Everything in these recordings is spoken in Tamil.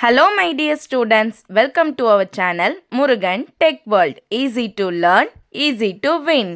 Hello my dear students, welcome to our channel Murugan Tech World. Easy to learn, easy to win.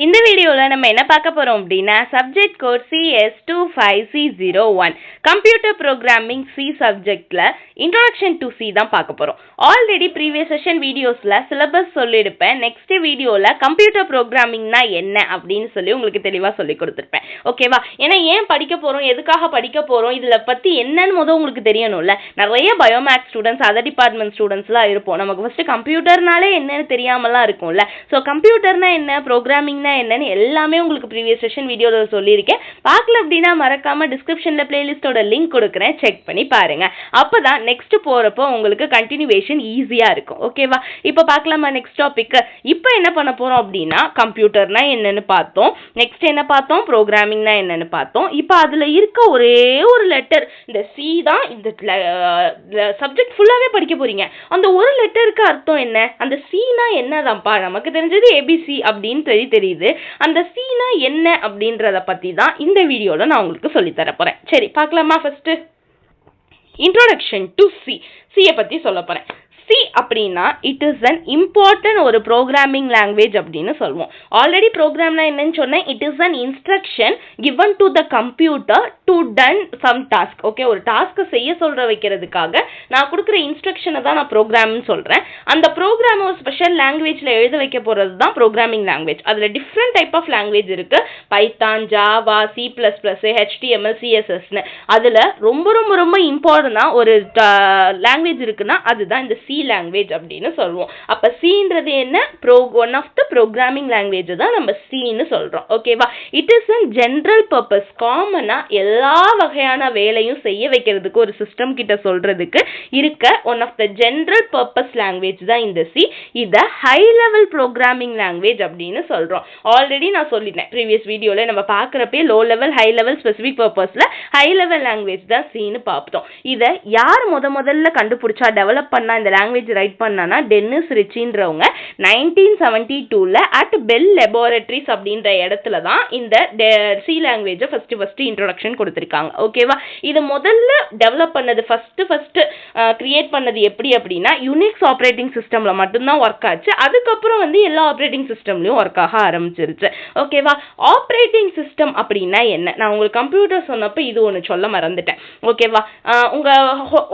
இந்த வீடியோவில் நம்ம என்ன பார்க்க போகிறோம் அப்படின்னா subject code CS25C01 computer programming C சப்ஜெக்டில் இன்ட்ரோடக்ஷன் டு சி தான் பார்க்க போகிறோம். ஆல்ரெடி ப்ரீவியஸ் செஷன் வீடியோஸில் சிலபஸ் சொல்லியிருப்பேன். நெக்ஸ்ட் வீடியோவில் கம்ப்யூட்டர் ப்ரோக்ராமிங்னா என்ன அப்படின்னு சொல்லி உங்களுக்கு தெளிவாக சொல்லி கொடுத்துருப்பேன். ஓகேவா? ஏன்னா ஏன் படிக்க போகிறோம், எதுக்காக படிக்க போகிறோம், இதில் பற்றி என்னன்னு முதல் உங்களுக்கு தெரியணும்ல. நிறைய பயோமேக்ஸ் ஸ்டூடெண்ட்ஸ், அதர் டிபார்ட்மெண்ட் ஸ்டூடெண்ட்ஸ்லாம் இருப்போம். நமக்கு ஃபஸ்ட்டு கம்ப்யூட்டர்னாலே என்னன்னு தெரியாமலாம் இருக்கும்ல. ஸோ கம்ப்யூட்டர்னா என்ன, ப்ரோக்ராமிங் என்னன்னு எல்லாமே உங்களுக்கு ப்ரீவியஸ் செஷன் வீடியோவில் சொல்லியிருக்கேன். பார்க்கல அப்படின்னா மறக்காம டிஸ்கிரிப்ஷனில் பிளேலிஸ்டோட லிங்க் கொடுக்குறேன், செக் பண்ணி பாருங்க. அப்போதான் நெக்ஸ்ட் போகிறப்போ உங்களுக்கு கண்டினியூவேஷன் ஈஸியாக இருக்கும். ஓகேவா? இப்போ பார்க்கலாமா நெக்ஸ்ட் டாபிக். இப்போ என்ன பண்ண போகிறோம் அப்படின்னா கம்ப்யூட்டர்னா என்னன்னு பார்த்தோம், நெக்ஸ்ட் என்ன பார்த்தோம், ப்ரோக்ராமிங்னா என்னன்னு பார்த்தோம். இப்போ அதில் இருக்க ஒரே ஒரு லெட்டர், இந்த சி தான் இந்த சப்ஜெக்ட் ஃபுல்லாகவே படிக்க போறீங்க. அந்த ஒரு லெட்டருக்கு அர்த்தம் என்ன, அந்த சீனா என்னதான்ப்பா, நமக்கு தெரிஞ்சது ஏபிசி அப்படின்னு தெரியுது. அந்த சீனா என்ன அப்படின்றத பத்தி தான் இந்த வீடியோல நான் உங்களுக்கு சொல்லி தர போறேன். சரி பார்க்கலாமா? ஃபர்ஸ்ட் இன்ட்ரோடக்ஷன் டு சி, சியை பத்தி சொல்ல போறேன். சி அப்படின்னா இட் இஸ் அன் இம்பார்ட்டன்ட் ஒரு ப்ரோக்ராமிங் லாங்குவேஜ் அப்படின்னு சொல்லுவோம். ஆல்ரெடி ப்ரோக்ராம்னா என்னன்னு சொன்னேன், it is an instruction given to the computer to done some task. Okay, ஒரு டாஸ்க்கை செய்ய சொல்ற வைக்கிறதுக்காக நான் கொடுக்குற இன்ஸ்ட்ரக்ஷனை தான் நான் ப்ரோக்ராம்னு சொல்றேன். அந்த ப்ரோக்ராம் ஒரு ஸ்பெஷல் லாங்குவேஜ்ல எழுத வைக்க போறது தான் ப்ரோக்ராமிங் லாங்குவேஜ். அதுல டிஃப்ரெண்ட் டைப் ஆஃப் லாங்குவேஜ் இருக்கு. Python, Java, C++, HTML, CSSன்னு. அதுல ரொம்ப ரொம்ப ரொம்ப இம்பார்ட்டன்டா ஒரு லாங்குவேஜ் இருக்குன்னா அதுதான் இந்த சி லாங்குவேஜ் அப்படின்னு சொல்லுவோம். அப்ப சின்றது என்ன, one of the programming language தான் நம்ம சின்னு சொல்றோம். ஓகேவா? It is a general purpose, காமனா எல்லா வகையான வேலையும் செய்ய வைக்கிறதுக்கு ஒரு சிஸ்டம் கிட்ட சொல்றதுக்கு இருக்க one of the general purpose language தான் இந்த சி. இத ஹை லெவல் ப்ரோக்ராமிங் லாங்குவேஜ் அப்படின்னு சொல்றோம். ஆல்ரெடி நான் சொல்லிட்டேன் ப்ரீவியஸ் வீடியோல, நம்ம பார்க்கறப்பே low level, high level, specific பர்பஸ்ல ஹை லெவல் லாங்குவேஜ் தான் சின்னு பார்த்தோம். இதை யார் முதல்ல கண்டுபிடிச்சா, டெவலப் பண்ணா, இந்த லாங்குவேஜ் ரைட் பண்ணானா டென்னிஸ் ரிச்சின்றவங்க 1972ல அட் பெல் லெபார்டரிஸ் அப்படின்ற இடத்துல தான் இந்த சி லாங்குவேஜை ஃபர்ஸ்ட் இன்ட்ரோடக்ஷன் கொடுத்திருக்காங்க. ஓகேவா? இது முதல்ல டெவலப் பண்ணது ஃபர்ஸ்ட் கிரியேட் பண்ணது எப்படி அப்படின்னா யுனிக்ஸ் ஆப்ரேட்டிங் சிஸ்டம்ல மட்டும்தான் ஒர்க் ஆச்சு. அதுக்கப்புறம் எல்லா ஆப்ரேட்டிங் சிஸ்டம்லயும் ஒர்க் ஆக ஆரம்பிச்சிருச்சு. ஓகேவா? ஆப்ரேட்டிங் சிஸ்டம் அப்படின்னா என்ன, நான் உங்களுக்கு கம்ப்யூட்டர் சொன்னப்ப இது ஒன்று சொல்ல மறந்துட்டேன். ஓகேவா? உங்க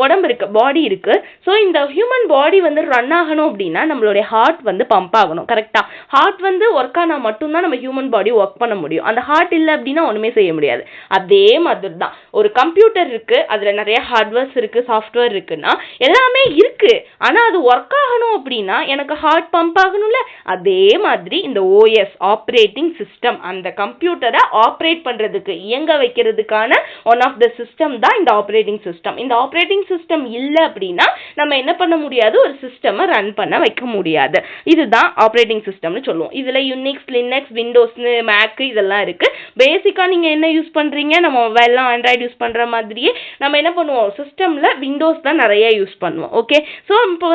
உடம்பு இருக்கு, பாடி இருக்கு. ஸோ இந்த ஹியூமன் பாடி ரன் ஆகணும் அப்படின்னா நம்மளுடைய ஹார்ட் பம்ப் ஆகணும். கரெக்டா? ஹார்ட் ஒர்க் ஆனா மட்டும்தான் நம்ம ஹியூமன் பாடி ஒர்க் பண்ண முடியும். அந்த ஹார்ட் இல்லை அப்படின்னா ஒண்ணுமே செய்ய முடியாது. அதே மாதிரி தான் ஒரு கம்ப்யூட்டர் இருக்கு, அதுல நிறைய ஹார்ட்வேர்ஸ் இருக்கு, சாஃப்ட்வேர் இருக்குன்னா எல்லாமே இருக்கு. ஆனா அது ஒர்க் ஆகணும் அப்படின்னா எனக்கு ஹார்ட் பம்ப் ஆகணும்ல. அதே மாதிரி இந்த ஓஎஸ், ஆப்ரேட்டிங் சிஸ்டம், அந்த கம்ப்யூட்டரை ஆப்ரேட் பண்றதுக்கு, இயங்க வைக்கிறதுக்கான ஒன் ஆஃப் த சிஸ்டம் தான் இந்த ஆப்ரேட்டிங் சிஸ்டம். இந்த ஆப்ரேட்டிங் சிஸ்டம் இல்லை அப்படின்னா நம்ம என்ன பண்ண முடியாது, ஒரு சிஸ்டமை ரன் பண்ண வைக்க முடியாது. இதுதான் ஆப்ரேட்டிங் சிஸ்டம்னு சொல்லுவோம். இதுல யூனிக்ஸ், லினக்ஸ், விண்டோஸ், மேக் இதெல்லாம் இருக்கு. பேசிக்கா நீங்க என்ன யூஸ் பண்றீங்க, நம்ம மொபைல்லாம் ஆண்ட்ராய்டு யூஸ் பண்ற மாதிரியே நம்ம என்ன பண்ணுவோம், சிஸ்டம்ல விண்டோஸ் தான் நிறைய யூஸ் பண்ணுவோம். ஓகே, ஸோ இப்போ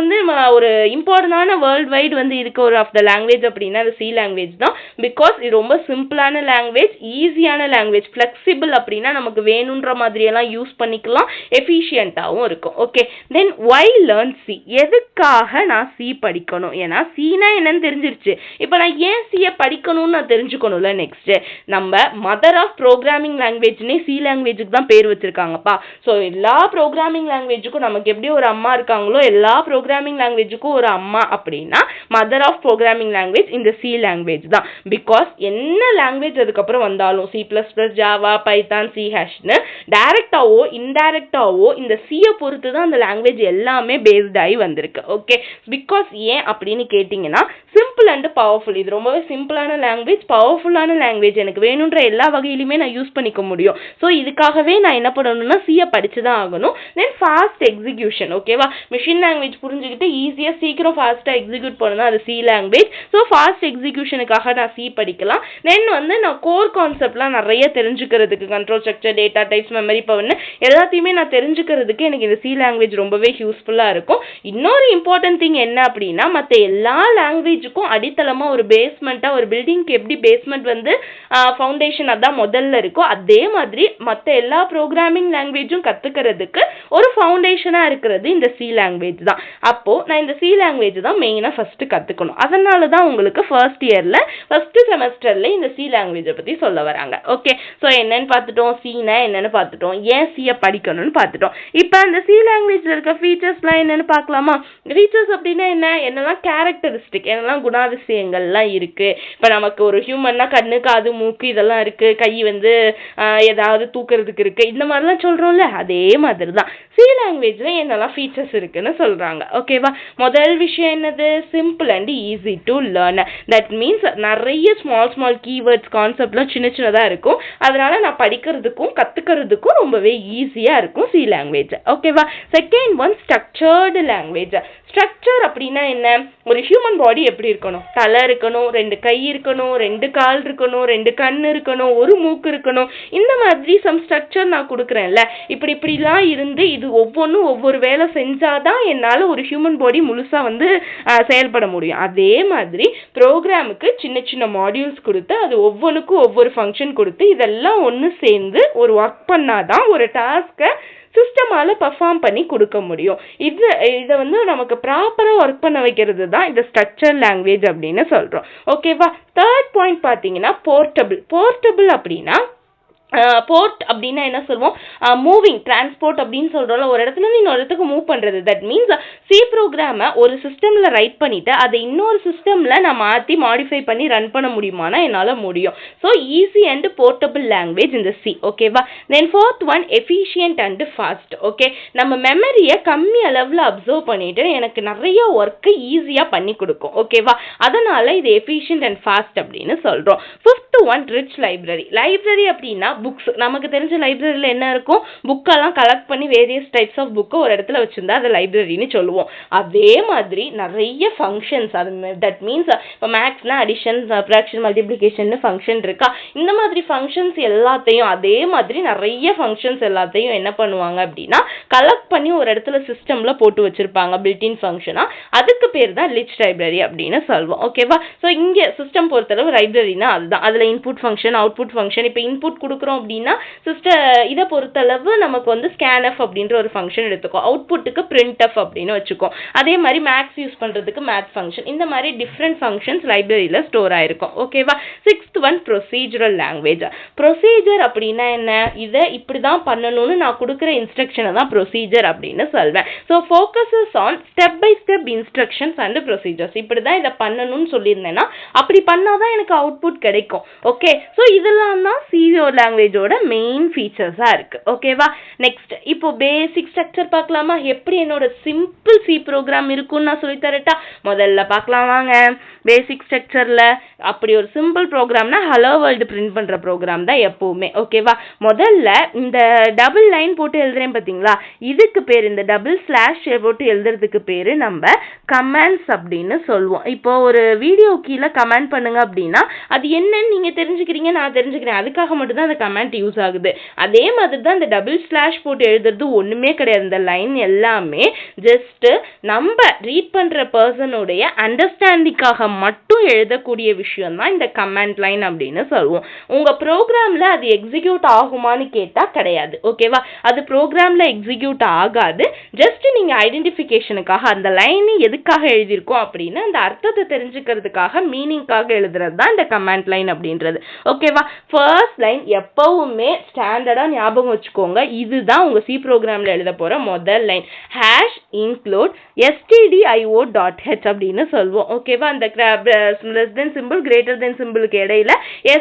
ஒரு இம்பார்ட்டன்டான வேர்ல்ட் வைடு இருக்க ஒரு ஆஃப் த லாங்குவேஜ் அப்படின்னா அது சி லாங்குவேஜ் தான். பிகாஸ் இது ரொம்ப சிம்பிளான லாங்குவேஜ், ஈஸியான லாங்குவேஜ், ஃபிளெக்சிபிள் அப்படின்னா நமக்கு வேணுன்ற மாதிரியெல்லாம் யூஸ் பண்ணிக்கலாம், எஃபிஷியன்ட்டாகவும் இருக்கும். ஓகே, தென் வை லேர்ன் சி, எதுக்காக நான் சி படிக்கணும்? ஏன்னா சினா என்னன்னு தெரிஞ்சிருச்சு. இப்போ நான் ஏன் சியை படிக்கணும்னு நான் தெரிஞ்சுக்கணும்ல. நெக்ஸ்ட் நம்ம மதர் ஆஃப் ப்ரோக்ராமிங் லாங்குவேஜ்னே சி லாங்குவேஜுக்கு தான் பேர் வச்சிருக்காங்கப்பா. ஸோ எல்லா ப்ரோக்ராமிங் லாங்குவேஜுக்கும் நமக்கு எப்படி ஒரு அம்மா இருக்காங்களோ எல்லா ப்ரோக்ராமிங் லாங்குவேஜுக்கும் ஒரு அம்மா அப்படின்னா மதர் ஆஃப் ப்ரோக்ராமிங் லாங்குவேஜ் இந்த சி லாங்குவேஜ் தான். பிகாஸ் என்ன லாங்குவேஜ் அதுக்கப்புறம் வந்தாலும் C++, ஜாவா, பைத்தான், C#ன்னு டைரக்டாவோ இன்டைரக்டாவோ இந்த சியை பொறுத்து தான் அந்த லாங்குவேஜ் எல்லாமே பேஸ்ட் ஆகி வந்திருக்கு. ஓகே, பிகாஸ் ஏன் அப்படின்னு கேட்டிங்கன்னா சிம்பிள் அண்ட் பவர்ஃபுல். இது ரொம்பவே சிம்பிளான லாங்குவேஜ், பவர்ஃபுல்லான லாங்குவேஜ், எனக்கு வேணுன்ற எல்லா வகையிலுமே நான் யூஸ் பண்ணிக்க முடியும். ஸோ இதுக்காகவே நான் என்ன பண்ணணும்னா சியை படிச்சு தான் ஆகணும். Then fast execution. ஓகேவா? மிஷின் லாங்குவேஜ் புரிஞ்சுக்கிட்டு ஈஸியாக சீக்கிரம் ஃபாஸ்ட்டாக எக்ஸிக்யூட் பண்ணணும், அது சி லாங்குவேஜ். ஸோ ஃபாஸ்ட் எக்ஸிக்யூஷனுக்காக நான் சி படிக்கலாம். தென் நான் கோர் கான்செப்ட்லாம் நிறைய தெரிஞ்சுக்கிறதுக்கு, control structure, data types, memory பவர்னு எல்லாத்தையுமே நான் தெரிஞ்சுக்கிறதுக்கு எனக்கு இந்த சி லாங்குவேஜ் ரொம்பவே யூஸ்ஃபுல்லாக இருக்கும். இன்னொரு இம்பார்ட்டன்ட் திங் என்ன அப்படின்னா மற்ற எல்லா லாங்குவேஜுக்கும் அடித்தளமாக ஒரு பேஸ்மெண்ட்டாக, ஒரு பில்டிங்க்கு எப்படி பேஸ்மெண்ட் ஃபவுண்டேஷன் அதான் முதல்ல இருக்கும், அதே மாதிரி மற்ற எல்லா ப்ரோக்ராமிங் லாங்குவேஜும் கற்றுக்கிறதுக்கு ஒரு ஃபவுண்டேஷன் ஃபவுண்டேஷனாக இருக்கிறது இந்த சி லாங்குவேஜ் தான். அப்போது நான் இந்த சி லாங்குவேஜ் தான் மெயினாக ஃபஸ்ட்டு கற்றுக்கணும். அதனால தான் உங்களுக்கு ஃபர்ஸ்ட் இயரில் ஃபஸ்ட்டு செமஸ்டரில் இந்த சி லாங்குவேஜை பற்றி சொல்ல வராங்க. ஓகே, ஸோ என்னென்னு பார்த்துட்டோம், சீனா என்னென்னு பார்த்துட்டோம், ஏன் சியை படிக்கணும்னு பார்த்துட்டோம். இப்போ அந்த சி லாங்குவேஜில் இருக்க ஃபீச்சர்ஸ்லாம் என்னென்னு பார்க்கலாமா? ஃபீச்சர்ஸ் அப்படின்னா என்னெல்லாம் கேரக்டரிஸ்டிக், என்னெல்லாம் குணாதிசயங்கள்லாம் இருக்குது. இப்போ நமக்கு ஒரு ஹியூமன்னா கண்ணு, காது, மூக்கு இதெல்லாம் இருக்குது, கை வந்து ஏதாவது தூக்குறதுக்கு இருக்குது, இந்த மாதிரிலாம் சொல்கிறோம்ல, அதே மாதிரி தான் சி லாங்குவேஜில் என்னெல்லாம் ஃபீச்சர்ஸ் இருக்குன்னு சொல்கிறாங்க. ஓகேவா? முதல் விஷயம் என்னது? Simple and easy to learn. That means நிறைய ஸ்மால் கீவேர்ட்ஸ் கான்செப்ட்லாம் சின்னதாக இருக்கும். அதனால நான் படிக்கிறதுக்கும் கற்றுக்கிறதுக்கும் ரொம்பவே ஈஸியாக இருக்கும் சி லாங்குவேஜ். ஓகேவா? Second one structured language. Structure அப்படின்னா என்ன? ஒரு ஹியூமன் பாடி எப்படி இருக்கணும்? தலை இருக்கணும், 2 கை இருக்கணும், 2 கால் இருக்கணும், 2 கண் இருக்கணும், ஒரு மூக்கு இருக்கணும். இந்த மாதிரி சம் ஸ்ட்ரக்சர் நான் கொடுக்குறேன்ல, இப்படிலாம் இருந்து இது ஒவ்வொன்றும் ஒவ்வொரு வேலை செஞ்சாதான் என்னால் ஒரு ஹியூமன் பாடி முழுசாக வந்து செயல்பட முடியும். அதே மாதிரி ப்ரோக்ராமுக்கு சின்ன மாடியூல்ஸ் கொடுத்து அது ஒவ்வொன்றுக்கும் ஒவ்வொரு ஃபங்க்ஷன் கொடுத்து இதெல்லாம் ஒன்று சேர்ந்து ஒரு ஒர்க் பண்ணாதான் ஒரு டாஸ்க்கை சிஸ்டமால பர்ஃபார்ம் பண்ணி கொடுக்க முடியும். இதை வந்து நமக்கு ப்ராப்பராக ஒர்க் பண்ண வைக்கிறது தான் இந்த ஸ்ட்ரக்சர் லாங்குவேஜ் அப்படின்னு சொல்கிறோம். ஓகேவா? தேர்ட் பாயிண்ட் பார்த்தீங்கன்னா போர்ட்டபிள் அப்படின்னா போர்ட் அப்படின்னா என்ன சொல்லுவோம்? மூவிங், டிரான்ஸ்போர்ட் அப்படின்னு சொல்கிறோம்ல, ஒரு இடத்துல இன்னொரு இடத்துக்கு மூவ் பண்ணுறது. தட் மீன்ஸ் சி ப்ரோக்ராமை ஒரு சிஸ்டமில் ரைட் பண்ணிவிட்டு அதை இன்னொரு சிஸ்டமில் நான் மாற்றி மாடிஃபை பண்ணி ரன் பண்ண முடியுமானா என்னால் முடியும். So easy and portable language இந்த சி. ஓகேவா? தென் fourth one efficient and fast. Okay, நம்ம மெமரியை கம்மி அளவில் அப்சர்வ் பண்ணிவிட்டு எனக்கு நிறைய ஒர்க்கு ஈஸியாக பண்ணி கொடுக்கும். ஓகேவா? அதனால் இது எஃபிஷியன்ட் அண்ட் ஃபாஸ்ட் அப்படின்னு சொல்கிறோம். Fifth one rich library. Library அப்படின்னா புக்ஸ். நமக்கு தெரிஞ்ச லைப்ரரியில் என்ன இருக்கும்? புக்கெல்லாம் கலெக்ட் பண்ணி வேரியஸ் டைப்ஸ் ஆஃப் புக்கை ஒரு இடத்துல வச்சுருந்தா அதை லைப்ரரின்னு சொல்லுவோம். அதே மாதிரி நிறைய ஃபங்க்ஷன்ஸ், அது தட் மீன்ஸ் இப்போ மேக்ஸ்னா அடிஷன், ப்ராக்ஷன், மல்டிப்ளிகேஷன் ஃபங்க்ஷன் இருக்கா, இந்த மாதிரி ஃபங்க்ஷன்ஸ் எல்லாத்தையும் அதே மாதிரி நிறைய ஃபங்க்ஷன்ஸ் எல்லாத்தையும் என்ன பண்ணுவாங்க அப்படின்னா கலெக்ட் பண்ணி ஒரு இடத்துல சிஸ்டமில் போட்டு வச்சுருப்பாங்க பில்டின் ஃபங்க்ஷனாக. அதுக்கு பேர் தான் ரிச் லைப்ரரி அப்படின்னு சொல்லுவோம். ஓகேவா? ஸோ இங்கே சிஸ்டம் பொறுத்தளவு லைப்ரரினா அதுதான். அதில் இன்புட் ஃபங்க்ஷன், அவுட்புட் ஃபங்க்ஷன். இப்போ இன்புட் கொடுக்குறோம் அப்படின்னா இதை பொறுத்தளவு நமக்கு வந்து ஸ்கேன்எஃப் அப்படின்ற ஒரு ஃபங்க்ஷன் எடுத்துக்கோ, அவுட்புட்டுக்கு பிரிண்ட்எஃப் அப்படின்னு வச்சுக்கோ. அதே மாதிரி மேக்ஸ் யூஸ் பண்ணுறதுக்கு மேத் ஃபங்க்ஷன். இந்த மாதிரி டிஃப்ரெண்ட் ஃபங்க்ஷன்ஸ் லைப்ரரியில் ஸ்டோர் ஆயிருக்கும். ஓகேவா? Sixth one procedural language. Procedure அப்படின்னா என்ன? இதை இப்படி தான் பண்ணணும்னு நான் கொடுக்குற இன்ஸ்ட்ரக்ஷனை தான் ப்ரொசீஜர் அப்படின்னு சொல்வேன். So focuses on step by step instructions and procedures. இப்படி தான் இதை பண்ணணும்னு சொல்லியிருந்தேன்னா அப்படி பண்ணாதான் எனக்கு அவுட்புட் கிடைக்கும். ஓகே, ஸோ இதெல்லாம் தான் சிஓ லாங்குவேஜோட மெயின் ஃபீச்சர்ஸாக இருக்குது. ஓகேவா? நெக்ஸ்ட் இப்போ பேசிக் ஸ்ட்ரக்சர் பார்க்கலாமா? எப்படி என்னோட சிம்பிள் சி ப்ரோக்ராம் இருக்குன்னு நான் சொல்லித்தரட்டா? முதல்ல பார்க்கலாம் வாங்க. பேசிக் ஸ்ட்ரக்சரில் அப்படி ஒரு சிம்பிள் ப்ரோக்ராம்னா ஹலோ வேர்ல்டு பிரிண்ட் பண்ணுற ப்ரோக்ராம் தான் எப்போவுமே. ஓகேவா? முதல்ல இந்த டபுள் லைன் போட்டு எழுதுறேன் பார்த்தீங்களா, இதுக்கு பேர், இந்த டபுள் ஸ்லாஷ் போட்டு எழுதுறதுக்கு பேர் நம்ம கமெண்ட்ஸ் அப்படின்னு சொல்லுவோம். இப்போ ஒரு வீடியோ கீழே கமெண்ட் பண்ணுங்க அப்படின்னா அது என்னன்னு நீங்கள் தெரிஞ்சுக்கிறீங்க, நான் தெரிஞ்சுக்கிறேன், அதுக்காக மட்டும்தான் அந்த கமெண்ட் யூஸ் ஆகுது. அதே மாதிரி தான் இந்த டபுள் ஸ்லாஷ் போட்டு எழுதுறது ஒன்றுமே கிடையாது. இந்த லைன் எல்லாமே ஜஸ்ட் நம்ம ரீட் பண்ணுற பர்சனுடைய அண்டர்ஸ்டாண்டிங்காக மட்டும் எழுதக்கூடிய விஷயம் தான் இந்த கமெண்ட் லைன் அப்படின்னு சொல்லுவோம். உங்கள் ப்ரோக்ராமில் அது எக்ஸிக்யூட் ஆகுமான்னு கேட்டால் கிடையாது. ஓகேவா? அது ப்ரோக்ராமில் எக்ஸிக்யூட் ஆகாது. ஜஸ்ட் நீங்கள் ஐடென்டிஃபிகேஷனுக்காக அந்த லைன் எதுக்காக எழுதியிருக்கோம் அப்படின்னு அந்த அர்த்தத்தை தெரிஞ்சுக்கிறதுக்காக மீனிங்காக எழுதுறது தான் இந்த கமெண்ட் லைன் அப்படின்றது. ஓகேவா? ஃபர்ஸ்ட் லைன் எப்பவுமே ஸ்டாண்டர்டாக ஞாபகம் வச்சுக்கோங்க. இதுதான் உங்கள் சி ப்ரோக்ராமில் எழுத போகிற முதல் லைன். ஹேஷ் இன்க்ளூட் stdio.h அப்படின்னு சொல்லுவோம். ஓகேவா? அந்த less than simple greater than சிம்பிளுக்கு இடையில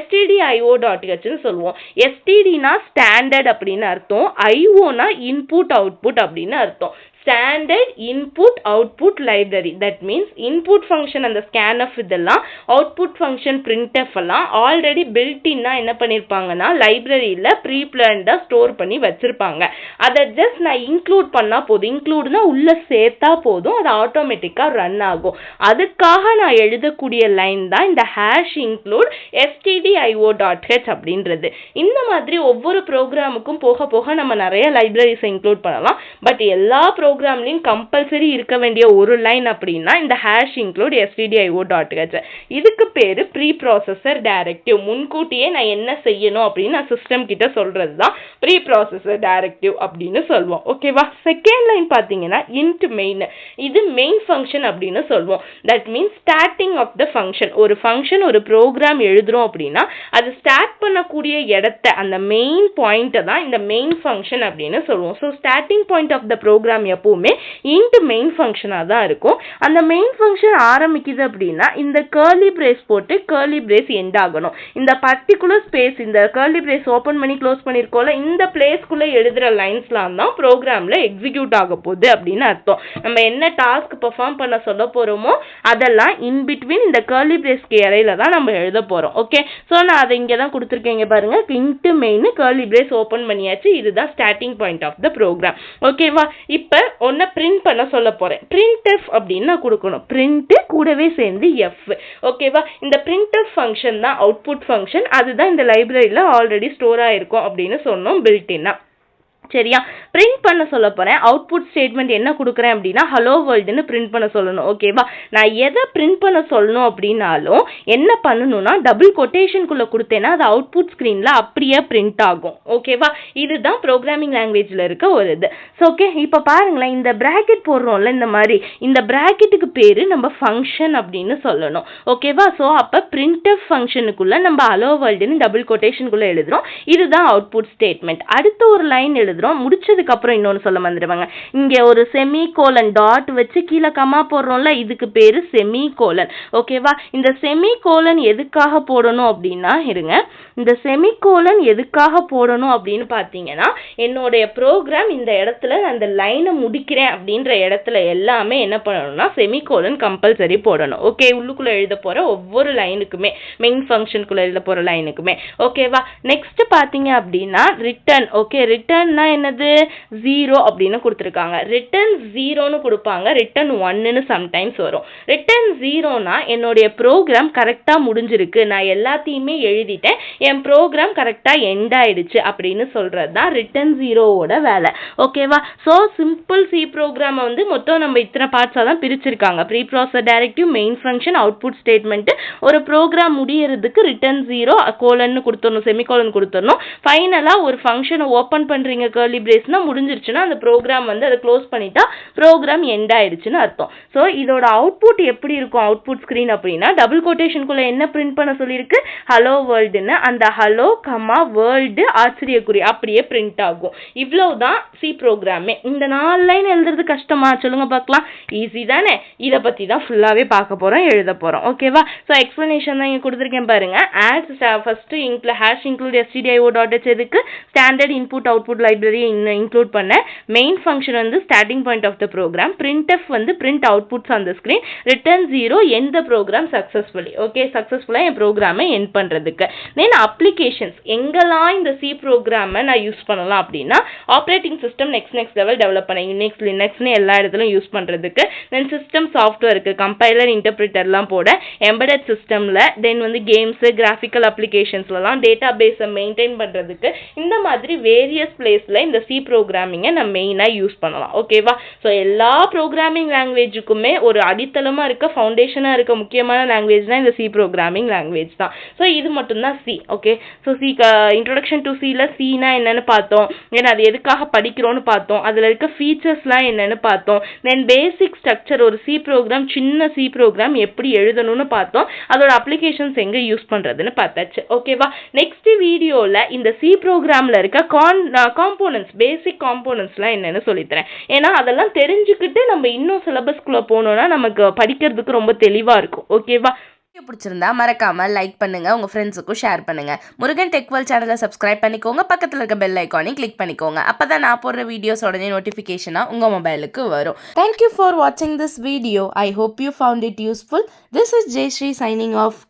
stdio.hன்னு சொல்லுவோம். stdனா ஸ்டாண்டர்ட் அப்படின்னு அர்த்தம், IOனா இன்புட் அவுட்புட் அப்படின்னு அர்த்தம். Standard input output library. That means input function அந்த ஸ்கேன்எஃப் இதெல்லாம், அவுட்புட் ஃபங்க்ஷன் பிரிண்ட்எஃப் எல்லாம் ஆல்ரெடி பில்டின்னா என்ன பண்ணியிருப்பாங்கன்னா லைப்ரரியில் ப்ரீ பிளான்டாக ஸ்டோர் பண்ணி வச்சுருப்பாங்க. அதை ஜஸ்ட் நான் இன்க்ளூட் பண்ணால் போதும். இன்க்ளூட்னா உள்ளே சேர்த்தா போதும், அது ஆட்டோமேட்டிக்காக ரன் ஆகும். அதுக்காக நான் எழுதக்கூடிய லைன் தான் இந்த ஹேஷ் இன்க்ளூட் stdio.h அப்படின்றது. இந்த மாதிரி ஒவ்வொரு ப்ரோக்ராமுக்கும் போக போக நம்ம நிறைய லைப்ரரிஸை இன்க்ளூட் பண்ணலாம். பட் எல்லா ப்ரோக்ராம்லையும் கம்பல்சரி இருக்க வேண்டிய ஒரு லைன் அப்படின்னா இந்த ஹேஷ் இன்க்ளூட் stdio.h. இதுக்கு பேர் ப்ரீ ப்ராசஸர் டைரக்டிவ். முன்கூட்டியே நான் என்ன செய்யணும் அப்படின்னு நான் சிஸ்டம் கிட்ட சொல்றது தான் ப்ரீ ப்ராசஸர் டைரக்டிவ் அப்படின்னு சொல்லுவோம். ஓகேவா? செகண்ட் லைன் பார்த்தீங்கன்னா இன்ட் மெயின். இது மெயின் ஃபங்க்ஷன் அப்படின்னு சொல்லுவோம். That means starting of the function. ஒரு ஃபங்க்ஷன் ஒரு ப்ரோக்ராம் எழுதுறோம் அப்படின்னா அது ஸ்டார்ட் பண்ணக்கூடிய இடத்த அந்த மெயின் பாயிண்ட்டை தான் இந்த மெயின் ஃபங்க்ஷன் அப்படின்னு சொல்லுவோம். So starting point of the program எப்பவுமே இன்ட் மெயின் ஃபங்க்ஷனாக தான் இருக்கும். அந்த மெயின் ஃபங்க்ஷன் ஆரம்பிக்குது அப்படின்னா இந்த கர்லி பிரேஸ் போட்டு கர்லி பிரேஸ் எண்ட் ஆகணும். இந்த பர்டிகுலர் ஸ்பேஸ் இந்த கர்லி பிரேஸ் ஓப்பன் பண்ணி க்ளோஸ் பண்ணியிருக்கோம்ல இந்த பிளேஸ்க்குள்ளே எழுதுகிற லைன்ஸ்லாம் தான் ப்ரோக்ராமில் எக்ஸிக்யூட் ஆக போகுது அப்படின்னு அர்த்தம். நம்ம என்ன டாஸ்க் பெர்ஃபார்ம் பண்ண சொல்ல போகிறோமோ அதெல்லாம் இன் பிட்வீன் இந்த கர்லி பிரேஸ்க்கு இடையில தான் நம்ம எழுத போகிறோம். ஓகே, ஸோ நான் அதை இங்கே தான் கொடுத்துருக்கேங்க பாருங்க. Int main curly brace open பண்ணியாச்சு. இதுதான் starting point of the program. ஓகேவா? இப்போ ஒன்றை பிரிண்ட் பண்ண சொல்ல போகிறேன். பிரிண்ட் எஃப் அப்படின்னு நான் கொடுக்கணும். பிரிண்ட் கூடவே சேர்ந்து எஃப். ஓகேவா? இந்த பிரிண்ட் எஃப் ஃபங்க்ஷன் தான் அவுட்புட் ஃபங்க்ஷன். அதுதான் இந்த லைப்ரரியில் ஆல்ரெடி ஸ்டோர் ஆயிருக்கும் அப்படின்னு சொன்னோம் பில்டின்னா. சரியா? பிரிண்ட் பண்ண சொல்ல போறேன். அவுட்புட் ஸ்டேட்மெண்ட் என்ன கொடுக்குறேன் அப்படின்னா ஹலோ வேர்ல்டுன்னு பிரிண்ட் பண்ண சொல்லணும். ஓகேவா? நான் எதை பிரிண்ட் பண்ண சொல்லணும் அப்படின்னாலும் என்ன பண்ணணும்னா டபுள் கொட்டேஷனுக்குள்ள கொடுத்தேன்னா அது அவுட்புட் ஸ்க்ரீனில் அப்படியே பிரிண்ட் ஆகும். ஓகேவா? இதுதான் ப்ரோக்ராமிங் லாங்குவேஜில் இருக்க ஒரு இது. ஸோ ஓகே, இப்போ பாருங்களேன், இந்த பிராக்கெட் போடுறோம்ல இந்த மாதிரி, இந்த பிராக்கெட்டுக்கு பேர் நம்ம ஃபங்க்ஷன் அப்படின்னு சொல்லணும். ஓகேவா? ஸோ அப்போ பிரிண்ட் எஃப் ஃபங்க்ஷனுக்குள்ள நம்ம ஹலோ வேர்ல்டுன்னு டபுள் கொட்டேஷனுக்குள்ள எழுதுறோம். இதுதான் அவுட்புட் ஸ்டேட்மெண்ட். அடுத்த ஒரு லைன் எழுதுறோம். முடிச்சதுக்கு அப்புறம் இன்னொன்னு சொல்ல மறந்துடுவாங்க. இங்க ஒரு செமி கோலன் டாட் வச்சு கீழே கமா போடுறோம்ல, இதுக்கு பேரு செமி கோலன். ஓகேவா? இந்த செமி கோலன் எதுக்காக போடணும் அப்படின்னா, இருங்க, இந்த செமி கோலன் எதுக்காக போடணும் அப்படின்னு பார்த்தீங்கன்னா என்னுடைய ப்ரோக்ராம் இந்த இடத்துல அந்த லைனை முடிக்கிறேன் அப்படின்ற இடத்துல எல்லாமே என்ன பண்ணணும்னா செமி கோலன் கம்பல்சரி போடணும். ஓகே, உள்ளுக்குள்ள எழுத போற ஒவ்வொரு லைனுக்குமே, மெயின் ஃபங்க்ஷனுக்குள்ள எழுத போற லைனுக்குமே. ஓகேவா? நெக்ஸ்ட் பார்த்தீங்க அப்படின்னா ரிட்டர்ன். ஓகே, ரிட்டர்ன்னா என்னது? 0 அப்படின்னு கொடுத்துருக்காங்க. ரிட்டர்ன் 0ன்னு கொடுப்பாங்க, ரிட்டர்ன் 1ன்னு சம்டைம்ஸ் வரும். ரிட்டர்ன் 0னா என்னுடைய ப்ரோக்ராம் கரெக்டாக முடிஞ்சிருக்கு, நான் எல்லாத்தையுமே எழுதிட்டேன், என் ப்ரோக்ராம் கரெக்டாக எண்ட் ஆயிடுச்சு அப்படின்னு சொல்கிறது தான் ரிட்டர்ன் 0வோட வேலை. ஓகேவா? ஸோ சிம்பிள் சி ப்ரோக்ராமை வந்து மொத்தம் நம்ம இத்தனை பார்ட்ஸாக தான் பிரிச்சிருக்காங்க. Pre process directive, main function, output statement. ஒரு ப்ரோக்ராம் முடியறதுக்கு ரிட்டர்ன் 0 கோலன்னு கொடுத்துடணும், செமிகோலன் கொடுத்துடணும். ஃபைனலாக ஒரு ஃபங்க்ஷனை ஓப்பன் பண்ணுறீங்க கர்லி பிரேஸ்னா முடிஞ்சிருச்சுன்னா அந்த ப்ரோக்ராம் வந்து அதை க்ளோஸ் பண்ணிட்டா ப்ரோக்ராம் எண்ட் ஆயிடுச்சுன்னு அர்த்தம். ஸோ இதோட அவுட்புட் எப்படி இருக்கும் அவுட்புட் ஸ்க்ரீன் அப்படின்னா டபுள் கோட்டேஷனுக்குள்ள என்ன பிரிண்ட் பண்ண சொல்லியிருக்கு? ஹலோ வேர்ல்டுன்னு. அந்த ஹலோ கமா வேர்ல்டு ஆச்சரியக்குறி அப்படியே பிரிண்ட் ஆகும். இவ்வளவுதான் சி ப்ரோக்ராமே. இந்த 4 லைன் எழுதுறது கஷ்டமா சொல்லுங்க பார்க்கலாம்? ஈஸி தானே? இதை பற்றி தான் ஃபுல்லாகவே பார்க்க போகிறோம், எழுத போகிறோம். ஓகேவா? ஸோ எக்ஸ்பிளனேஷன் தான் இங்கே கொடுத்துருக்கேன் பாருங்க. Add first hash include stdio.h எதுக்கு? Standard input output library include பண்ண. மெயின் ஃபங்க்ஷன் வந்து starting point of the program. Printf வந்து print outputs on the screen. Return 0 end the program successfully. Okay, சக்ஸஸ்ஃபுல்லாக என் ப்ரோக்ராமை எண்ட் பண்ணுறதுக்கு. தென் அப்ளிகேஷன்ஸ் எங்கெல்லாம் இந்த சி ப்ரோக்ராமை நான் யூஸ் பண்ணலாம் அப்படின்னா operating system next level develop பண்ண யூனிக்ஸ் லினக்ஸ்னு எல்லா இடத்துலையும் யூஸ் பண்ணுறதுக்கு. தென் சிஸ்டம் சாஃப்ட்வேருக்கு கம்பைலர் இன்டர்பிரிட்டர்லாம் போட. எம்பெடட் சிஸ்டமில் தென் வந்து கேம்ஸு கிராஃபிக்கல் அப்ளிகேஷன்ஸ்லாம் டேட்டா பேஸை மெயின்டைன் பண்ணுறதுக்கு. இந்த மாதிரி வேரியஸ் பிளேஸில் இந்த சி ப்ரோக்ராமிங்கை நம்ம மெயினாக யூஸ் பண்ணலாம். ஓகேவா? ஸோ எல்லா ப்ரோக்ராமிங் லாங்குவேஜுக்குமே ஒரு அடித்தளமாக இருக்க ஃபவுண்டேஷனாக இருக்க முக்கியமான லாங்குவேஜ்னால் இந்த சி ப்ரோக்ராமிங் லாங்குவேஜ் தான். ஸோ இது மட்டும்தான் C. Okay, so C introduction to சியில் சினா என்னென்னு பார்த்தோம், ஏன்னா அது எதுக்காக படிக்கிறோன்னு பார்த்தோம், அதில் இருக்க ஃபீச்சர்ஸ்லாம் என்னென்னு பார்த்தோம். தென் பேசிக் ஸ்ட்ரக்சர், ஒரு சி ப்ரோக்ராம் சின்ன சி ப்ரோக்ராம் எப்படி எழுதணும்னு பார்த்தோம், அதோட அப்ளிகேஷன்ஸ் எங்கே யூஸ் பண்ணுறதுன்னு பார்த்தாச்சு. ஓகேவா? நெக்ஸ்ட் வீடியோவில் இந்த சி ப்ரோக்ராமில் இருக்க காம்போனன்ட்ஸ், பேசிக் காம்போனன்ட்ஸ்லாம் என்னென்னு சொல்லித்தரேன். ஏன்னா அதெல்லாம் தெரிஞ்சுக்கிட்டு நம்ம இன்னும் சிலபஸ்குள்ளே போனோம்னா நமக்கு படிக்கிறதுக்கு ரொம்ப தெளிவாக இருக்கும். ஓகேவா? வீடியோ பிடிச்சிருந்தா மறக்காம லைக் பண்ணுங்க, உங்க ஃப்ரெண்ட்ஸுக்கும் ஷேர் பண்ணுங்க. முருகன் டெக் வேர்ல்ட் சேனலை சப்ஸ்கிரைப் பண்ணிக்கோங்க, பக்கத்தில் இருக்க பெல் ஐக்கானையும் கிளிக் பண்ணிக்கோங்க. அப்பதான் நான் போடுற வீடியோஸ் உடனே நோட்டிஃபிகேஷனாக உங்க மொபைலுக்கு வரும். தேங்க்யூ ஃபார் வாட்சிங் this video. I hope you found it useful. This is Jayashree signing of.